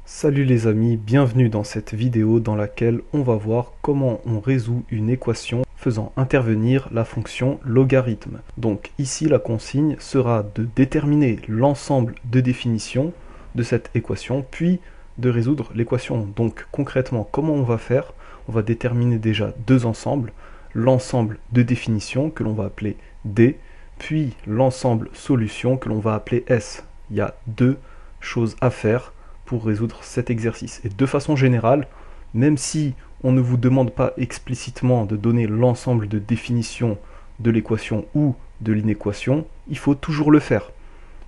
Salut les amis, bienvenue dans cette vidéo dans laquelle on va voir comment on résout une équation faisant intervenir la fonction logarithme. Donc ici la consigne sera de déterminer l'ensemble de définitions de cette équation, puis de résoudre l'équation. Donc concrètement, comment on va faire? On va déterminer déjà deux ensembles, l'ensemble de définitions que l'on va appeler D, puis l'ensemble solution que l'on va appeler S. Il y a deux choses à faire pour résoudre cet exercice. Et de façon générale, même si on ne vous demande pas explicitement de donner l'ensemble de définitions de l'équation ou de l'inéquation, il faut toujours le faire.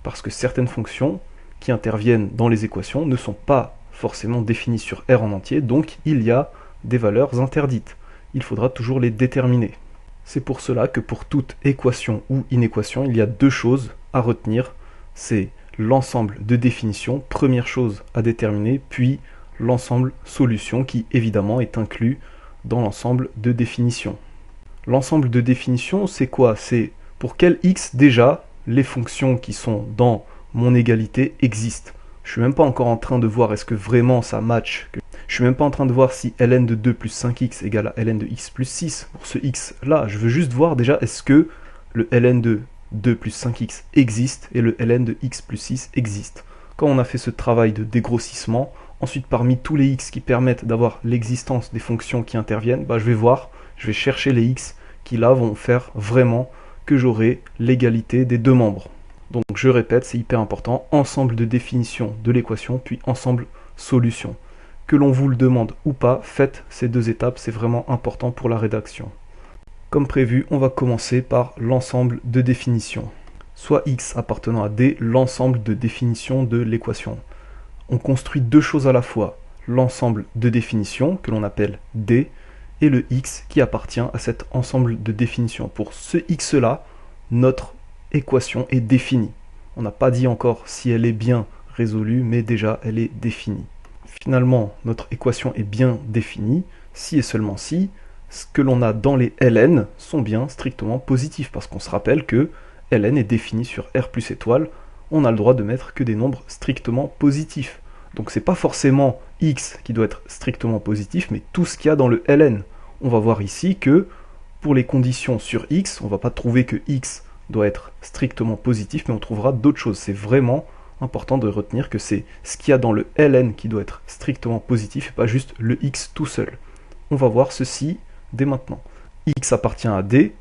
Parce que certaines fonctions qui interviennent dans les équations ne sont pas forcément définies sur R en entier, donc il y a des valeurs interdites. Il faudra toujours les déterminer. C'est pour cela que pour toute équation ou inéquation, il y a deux choses à retenir. C'est l'ensemble de définitions, première chose à déterminer, puis l'ensemble solution qui évidemment est inclus dans l'ensemble de définitions. L'ensemble de définitions, c'est quoi? C'est pour quel x déjà les fonctions qui sont dans mon égalité existent. Je suis même pas encore en train de voir est-ce que vraiment ça match. Je suis même pas en train de voir si ln de 2 plus 5x égale à ln de x plus 6 pour ce x là. Je veux juste voir déjà est-ce que le ln de 2 plus 5x existe et le ln de x plus 6 existe. Quand on a fait ce travail de dégrossissement, ensuite parmi tous les x qui permettent d'avoir l'existence des fonctions qui interviennent, je vais chercher les x qui là vont faire vraiment que j'aurai l'égalité des deux membres. Donc je répète, c'est hyper important, ensemble de définition de l'équation, puis ensemble solution. Que l'on vous le demande ou pas, faites ces deux étapes, c'est vraiment important pour la rédaction. Comme prévu, on va commencer par l'ensemble de définitions. Soit x appartenant à D, l'ensemble de définitions de l'équation. On construit deux choses à la fois, l'ensemble de définitions, que l'on appelle D, et le x qui appartient à cet ensemble de définitions. Pour ce x-là, notre équation est définie. On n'a pas dit encore si elle est bien résolue, mais déjà elle est définie. Finalement, notre équation est bien définie, si et seulement si ce que l'on a dans les ln sont bien strictement positifs, parce qu'on se rappelle que ln est défini sur R plus étoile, on a le droit de mettre que des nombres strictement positifs. Donc c'est pas forcément x qui doit être strictement positif, mais tout ce qu'il y a dans le ln. On va voir ici que pour les conditions sur x, on va pas trouver que x doit être strictement positif, mais on trouvera d'autres choses. C'est vraiment important de retenir que c'est ce qu'il y a dans le ln qui doit être strictement positif, et pas juste le x tout seul. On va voir ceci dès maintenant. X appartient à D,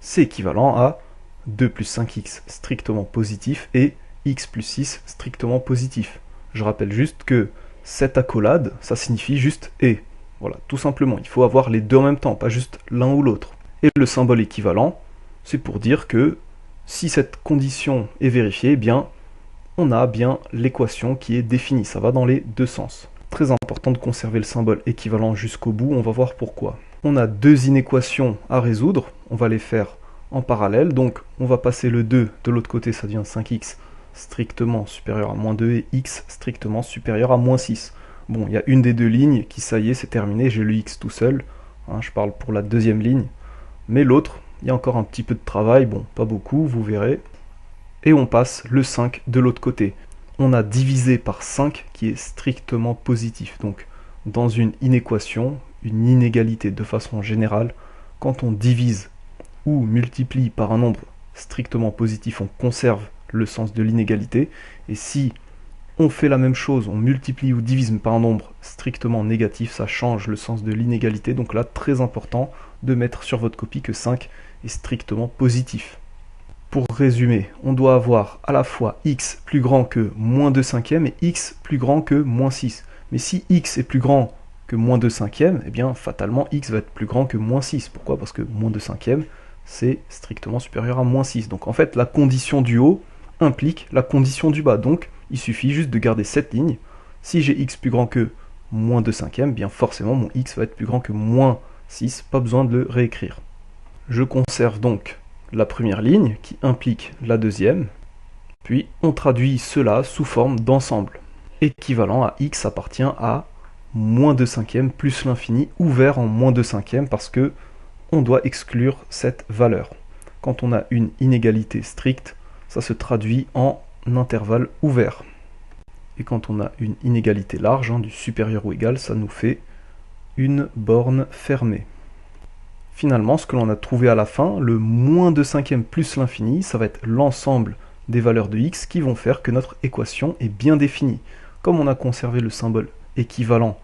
c'est équivalent à 2 plus 5x strictement positif et x plus 6 strictement positif. Je rappelle juste que cette accolade, ça signifie juste et. Voilà, tout simplement. Il faut avoir les deux en même temps, pas juste l'un ou l'autre. Et le symbole équivalent, c'est pour dire que si cette condition est vérifiée, eh bien, on a bien l'équation qui est définie. Ça va dans les deux sens. Très important de conserver le symbole équivalent jusqu'au bout, on va voir pourquoi. On a deux inéquations à résoudre, on va les faire en parallèle, donc on va passer le 2 de l'autre côté, ça devient 5x strictement supérieur à moins 2 et x strictement supérieur à moins 6. Bon, il y a une des deux lignes qui, ça y est, c'est terminé, j'ai le x tout seul, je parle pour la deuxième ligne, mais l'autre, il y a encore un petit peu de travail, bon, pas beaucoup, vous verrez, et on passe le 5 de l'autre côté. On a divisé par 5 qui est strictement positif, donc dans une inéquation, une inégalité de façon générale, quand on divise ou multiplie par un nombre strictement positif, on conserve le sens de l'inégalité, et si on fait la même chose, on multiplie ou divise par un nombre strictement négatif, ça change le sens de l'inégalité, donc là, très important de mettre sur votre copie que 5 est strictement positif. Pour résumer, on doit avoir à la fois x plus grand que moins 2 cinquièmes et x plus grand que moins 6. Mais si x est plus grand que moins 2 cinquièmes, eh bien fatalement x va être plus grand que moins 6. Pourquoi? Parce que moins 2 cinquièmes, c'est strictement supérieur à moins 6. Donc en fait, la condition du haut implique la condition du bas. Donc il suffit juste de garder cette ligne. Si j'ai x plus grand que moins 2 cinquièmes, bien forcément mon x va être plus grand que moins 6. Pas besoin de le réécrire. Je conserve donc la première ligne qui implique la deuxième. Puis on traduit cela sous forme d'ensemble. Équivalent à x appartient à moins 2 cinquièmes plus l'infini ouvert en moins 2 cinquièmes parce que on doit exclure cette valeur. Quand on a une inégalité stricte, ça se traduit en intervalle ouvert. Et quand on a une inégalité large, du supérieur ou égal, ça nous fait une borne fermée. Finalement, ce que l'on a trouvé à la fin, le moins 2 cinquièmes plus l'infini, ça va être l'ensemble des valeurs de x qui vont faire que notre équation est bien définie. Comme on a conservé le symbole équivalent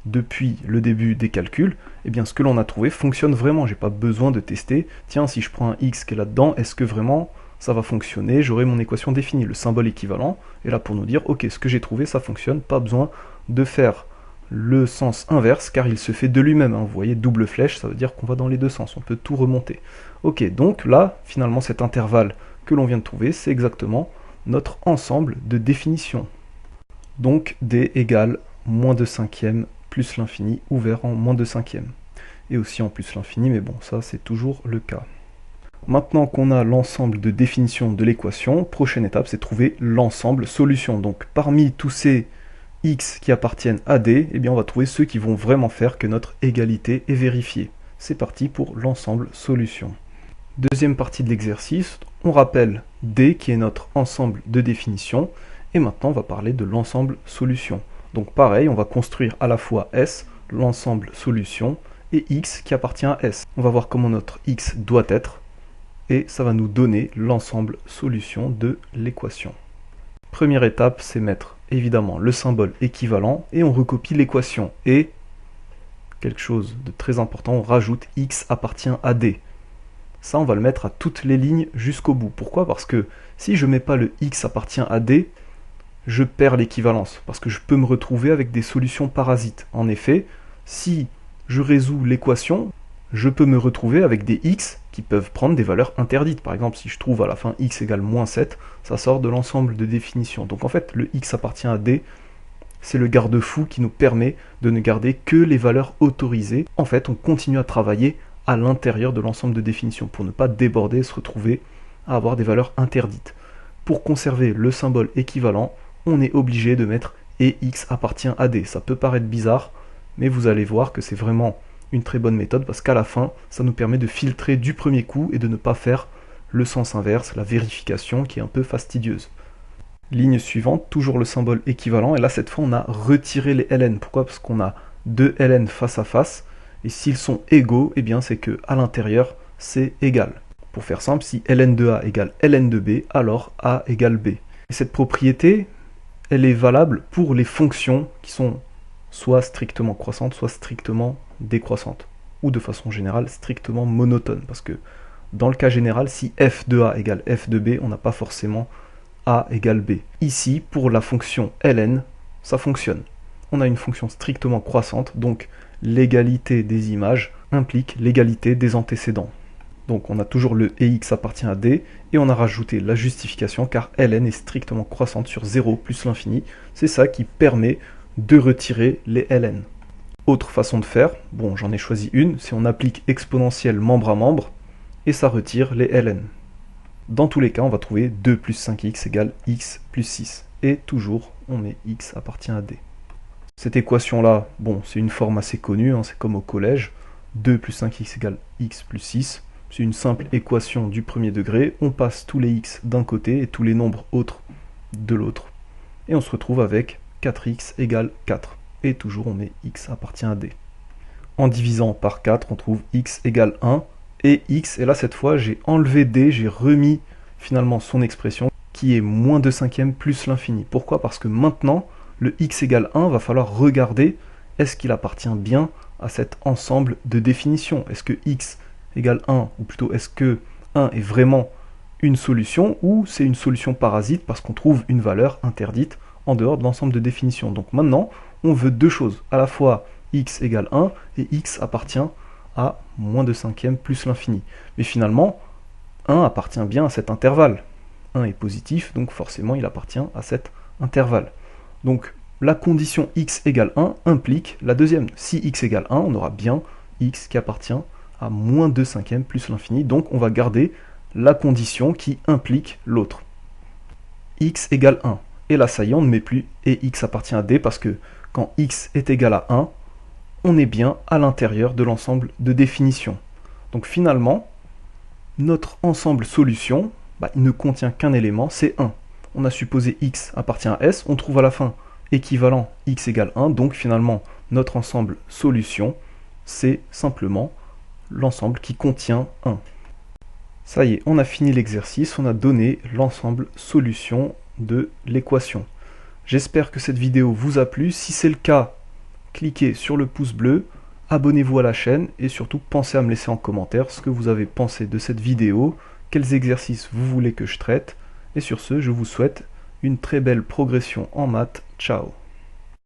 depuis le début des calculs, eh bien ce que l'on a trouvé fonctionne vraiment. J'ai pas besoin de tester, tiens, si je prends un x qui est là-dedans, est-ce que vraiment ça va fonctionner? J'aurai mon équation définie. Le symbole équivalent est là pour nous dire, ok, ce que j'ai trouvé, ça fonctionne, pas besoin de faire le sens inverse, car il se fait de lui-même. Vous voyez, double flèche, ça veut dire qu'on va dans les deux sens, on peut tout remonter. Ok, donc là, finalement, cet intervalle que l'on vient de trouver, c'est exactement notre ensemble de définition. Donc d égale moins 2 cinquièmes plus l'infini, ouvert en moins 2 cinquièmes. Et aussi en plus l'infini, mais bon, ça c'est toujours le cas. Maintenant qu'on a l'ensemble de définition de l'équation, prochaine étape, c'est trouver l'ensemble solution. Donc parmi tous ces x qui appartiennent à d, eh bien on va trouver ceux qui vont vraiment faire que notre égalité est vérifiée. C'est parti pour l'ensemble solution. Deuxième partie de l'exercice, on rappelle d qui est notre ensemble de définition, et maintenant on va parler de l'ensemble solution. Donc pareil, on va construire à la fois S, l'ensemble solution, et X qui appartient à S. On va voir comment notre X doit être, et ça va nous donner l'ensemble solution de l'équation. Première étape, c'est mettre évidemment le symbole équivalent, et on recopie l'équation. Et, quelque chose de très important, on rajoute X appartient à D. Ça, on va le mettre à toutes les lignes jusqu'au bout. Pourquoi? Parce que si je ne mets pas le X appartient à D, je perds l'équivalence, parce que je peux me retrouver avec des solutions parasites. En effet, si je résous l'équation, je peux me retrouver avec des x qui peuvent prendre des valeurs interdites. Par exemple, si je trouve à la fin x égale moins 7, ça sort de l'ensemble de définition. Donc en fait, le x appartient à D, c'est le garde-fou qui nous permet de ne garder que les valeurs autorisées. En fait, on continue à travailler à l'intérieur de l'ensemble de définition pour ne pas déborder et se retrouver à avoir des valeurs interdites. Pour conserver le symbole équivalent, on est obligé de mettre et x appartient à D. Ça peut paraître bizarre, mais vous allez voir que c'est vraiment une très bonne méthode parce qu'à la fin, ça nous permet de filtrer du premier coup et de ne pas faire le sens inverse, la vérification qui est un peu fastidieuse. Ligne suivante, toujours le symbole équivalent, et là cette fois on a retiré les ln. Pourquoi? Parce qu'on a deux ln face à face, et s'ils sont égaux, eh bien c'est que à l'intérieur c'est égal. Pour faire simple, si ln de A égale ln de B, alors A égale B. Et cette propriété, elle est valable pour les fonctions qui sont soit strictement croissantes, soit strictement décroissantes, ou de façon générale strictement monotones, parce que dans le cas général, si f de A égale f de B, on n'a pas forcément A égale B. Ici, pour la fonction ln, ça fonctionne. On a une fonction strictement croissante, donc l'égalité des images implique l'égalité des antécédents. Donc on a toujours le et x appartient à D, et on a rajouté la justification car ln est strictement croissante sur 0 plus l'infini. C'est ça qui permet de retirer les ln. Autre façon de faire, bon j'en ai choisi une, c'est on applique exponentielle membre à membre, et ça retire les ln. Dans tous les cas, on va trouver 2 plus 5x égale x plus 6. Et toujours, on met x appartient à D. Cette équation-là, bon, c'est une forme assez connue, c'est comme au collège. 2 plus 5x égale x plus 6. C'est une simple équation du premier degré. On passe tous les x d'un côté et tous les nombres autres de l'autre. Et on se retrouve avec 4x égale 4. Et toujours, on met x appartient à D. En divisant par 4, on trouve x égale 1. Et x, et là cette fois j'ai enlevé D, j'ai remis finalement son expression qui est moins 2 cinquièmes plus l'infini. Pourquoi? Parce que maintenant le x égale 1 va falloir regarder est-ce qu'il appartient bien à cet ensemble de définitions. Est-ce que x égale 1, ou plutôt est-ce que 1 est vraiment une solution ou c'est une solution parasite parce qu'on trouve une valeur interdite en dehors de l'ensemble de définitions. Donc maintenant on veut deux choses, à la fois x égale 1 et x appartient à moins 2 cinquièmes plus l'infini. Mais finalement, 1 appartient bien à cet intervalle. 1 est positif, donc forcément il appartient à cet intervalle. Donc la condition x égale 1 implique la deuxième. Si x égale 1, on aura bien x qui appartient à moins 2 cinquièmes plus l'infini. Donc on va garder la condition qui implique l'autre. X égale 1. Et là ça y est, on ne met plus et x appartient à D parce que quand x est égal à 1, on est bien à l'intérieur de l'ensemble de définition. Donc finalement, notre ensemble solution, il ne contient qu'un élément, c'est 1. On a supposé x appartient à S, on trouve à la fin équivalent x égale 1, donc finalement notre ensemble solution, c'est simplement l'ensemble qui contient 1. Ça y est, on a fini l'exercice, on a donné l'ensemble solution de l'équation. J'espère que cette vidéo vous a plu. Si c'est le cas, cliquez sur le pouce bleu, abonnez-vous à la chaîne et surtout pensez à me laisser en commentaire ce que vous avez pensé de cette vidéo, quels exercices vous voulez que je traite. Et sur ce, je vous souhaite une très belle progression en maths. Ciao!